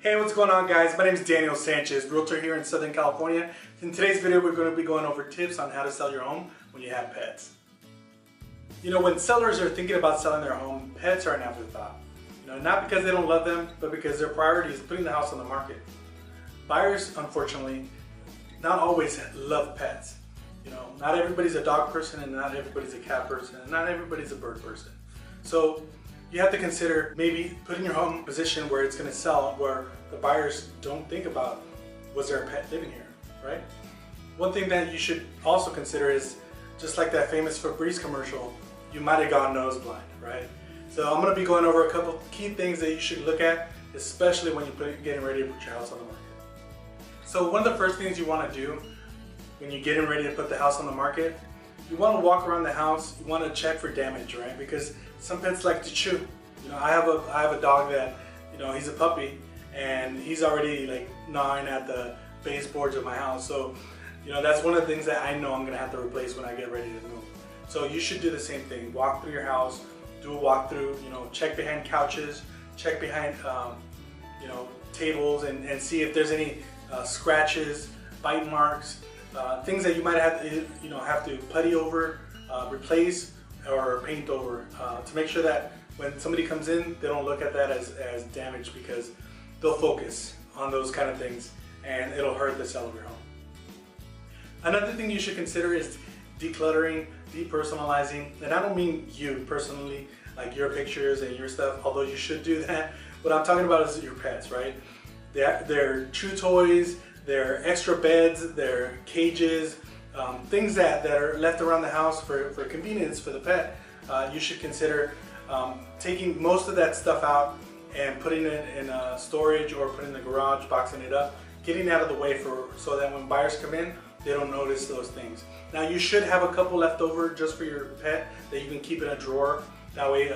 Hey, what's going on, guys? My name is Daniel Sanchez, Realtor here in Southern California. In today's video, we're going to be going over tips on how to sell your home when you have pets. You know, when sellers are thinking about selling their home, pets are an afterthought. You know, not because they don't love them, but because their priority is putting the house on the market. Buyers, unfortunately, not always love pets. You know, not everybody's a dog person, and not everybody's a cat person, and not everybody's a bird person. So you have to consider maybe putting your home in a position where it's going to sell, where the buyers don't think about, was there a pet living here, right? One thing that you should also consider is, just like that famous Febreze commercial, you might have gone nose blind, right? So I'm going to be going over a couple key things that you should look at, especially when you're getting ready to put your house on the market. So one of the first things you want to do when you're getting ready to put the house on the market, you want to walk around the house, you want to check for damage, right? Because some pets like to chew. You know, I have a dog that, you know, he's a puppy and he's already like gnawing at the baseboards of my house. So, you know, that's one of the things that I know I'm going to have to replace when I get ready to move. So you should do the same thing. Walk through your house, do a walkthrough, you know, check behind couches, check behind, you know, tables and see if there's any scratches, bite marks, things that you might have to, you know, have to putty over, replace, or paint over to make sure that when somebody comes in, they don't look at that as damage, because they'll focus on those kind of things and it'll hurt the sale of your home. Another thing you should consider is decluttering, depersonalizing, and I don't mean you personally, like your pictures and your stuff, although you should do that. What I'm talking about is your pets, right? Their chew toys, their extra beds, their cages, things that are left around the house for convenience for the pet. You should consider taking most of that stuff out and putting it in a storage or putting it in the garage, boxing it up, getting out of the way so that when buyers come in, they don't notice those things. Now you should have a couple left over just for your pet that you can keep in a drawer. That way,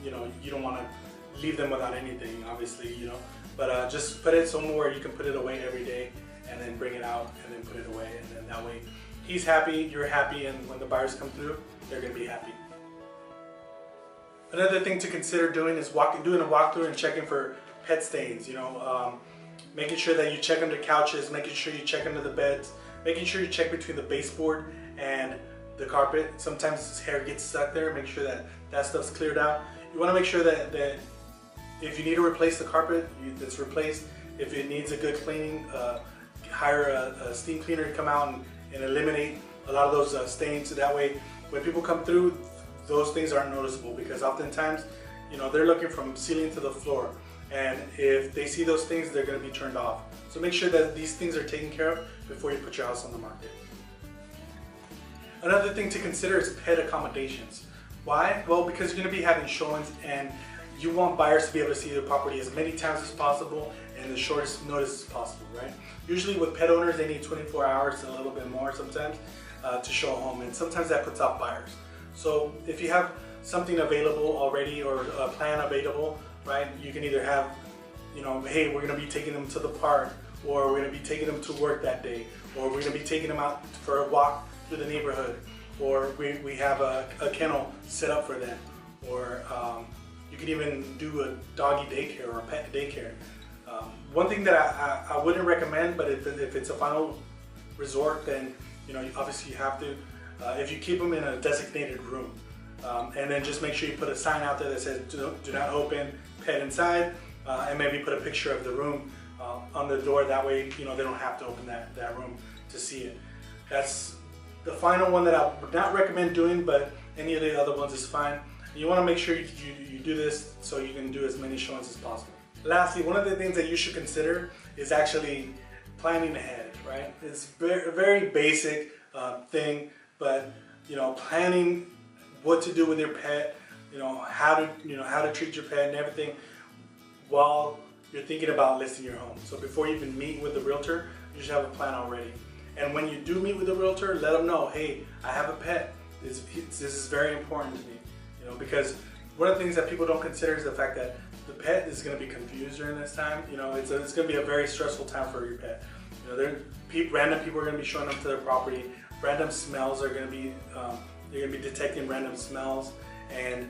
you know, you don't want to leave them without anything, obviously, you know. But just put it somewhere you can put it away every day, and then bring it out and then put it away, and then that way he's happy, you're happy, and when the buyers come through, they're going to be happy. Another thing to consider doing is doing a walkthrough and checking for pet stains. You know, making sure that you check under couches, making sure you check under the beds, making sure you check between the baseboard and the carpet. Sometimes his hair gets stuck there. Make sure that that stuff's cleared out. You want to make sure that if you need to replace the carpet, it's replaced. If it needs a good cleaning, hire a steam cleaner to come out and eliminate a lot of those stains, so that way when people come through, those things aren't noticeable, because oftentimes, you know, they're looking from ceiling to the floor, and if they see those things, they're going to be turned off. So make sure that these things are taken care of before you put your house on the market. Another thing to consider is pet accommodations. Why? Well, because you're going to be having showings and you want buyers to be able to see the property as many times as possible and the shortest notice as possible, right? Usually with pet owners, they need 24 hours and a little bit more sometimes to show a home, and sometimes that puts off buyers. So if you have something available already or a plan available, right, you can either have, you know, hey, we're going to be taking them to the park, or we're going to be taking them to work that day, or we're going to be taking them out for a walk through the neighborhood, or we have a kennel set up for them, or you can even do a doggy daycare or a pet daycare. One thing that I wouldn't recommend, but if it's a final resort, then, you know, obviously you have to, if you keep them in a designated room, and then just make sure you put a sign out there that says do not open, pet inside, and maybe put a picture of the room on the door. That way, you know, they don't have to open that room to see it. That's the final one that I would not recommend doing, but any of the other ones is fine. You want to make sure you do this so you can do as many showings as possible. Lastly, one of the things that you should consider is actually planning ahead, right? It's a very basic thing, but, you know, planning what to do with your pet, you know, how to treat your pet and everything while you're thinking about listing your home. So before you even meet with the realtor, you should have a plan already. And when you do meet with the realtor, let them know, hey, I have a pet. This is very important to me, you know, because one of the things that people don't consider is the fact that the pet is going to be confused during this time. You know, it's going to be a very stressful time for your pet. You know, random people are going to be showing up to their property. Random smells are going to be, you're going to be detecting random smells, and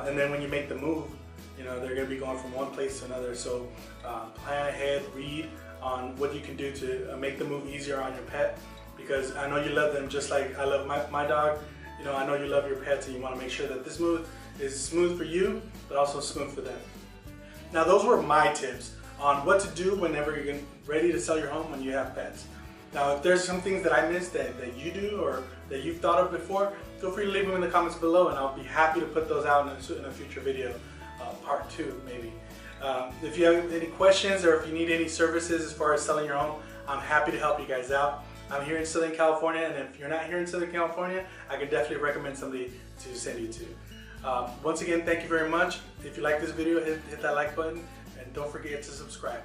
then when you make the move, You know, they're going to be going from one place to another. So plan ahead, read on what you can do to make the move easier on your pet, because I know you love them just like I love my dog. You know, I know you love your pets, and you want to make sure that this move is smooth for you, but also smooth for them. Now, those were my tips on what to do whenever you're ready to sell your home when you have pets. Now, if there's some things that I missed that you do or that you've thought of before, feel free to leave them in the comments below, and I'll be happy to put those out in a future video, part 2 maybe. If you have any questions or if you need any services as far as selling your home, I'm happy to help you guys out. I'm here in Southern California, and if you're not here in Southern California, I can definitely recommend somebody to send you to. Once again, thank you very much. If you like this video, hit that like button, and don't forget to subscribe.